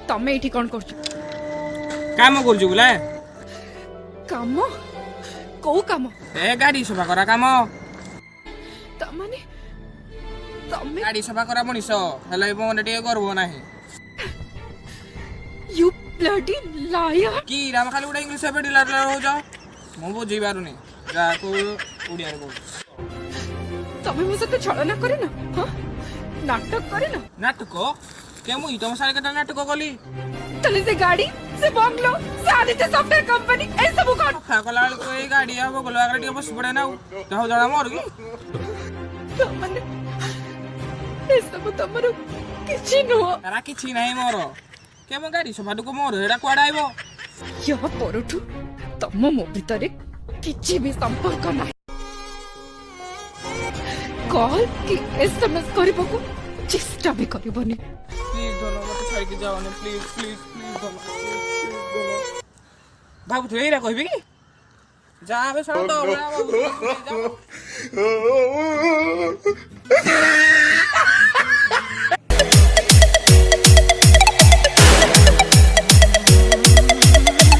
तमे एठी कोन करछ काम करछु बोले काम को काम ए गाड़ी सफा करा काम तमाने तमे गाड़ी सफा करा मनीष हेले मोने टिके करबो नाही यू ब्लडी लायर की राम खाली उडा इंग्लिश पे डिलर हो जा मो बुझी पारुनी जा को उडिया रे को तमे मो साथे छलना करे ना हां नाटक करे ना नाटक के मुई तुम सारे कटा नाटक कली तले से गाड़ी से बंगलो से आदित्य सॉफ्टवेयर कंपनी ए सब कोन फाकला को ए गाड़ी आ बगल आगे टिके बस पड़े ना कहो जणा मोर की तमने ए सब तमरो किछि नो तारा किछि नाही मोर के मो गाड़ी सफा को मोर हेडा कोडा आइबो या परठु तम मो भितरे किछि भी संपर्क नाही कॉल की एसएमएस करबको चेष्टा भी करबनी प्लीज दोनो मत छाई के जाओ ने प्लीज प्लीज प्लीज दोनो बाबू तू एरा कहबी की जा आबे सण तो बाबू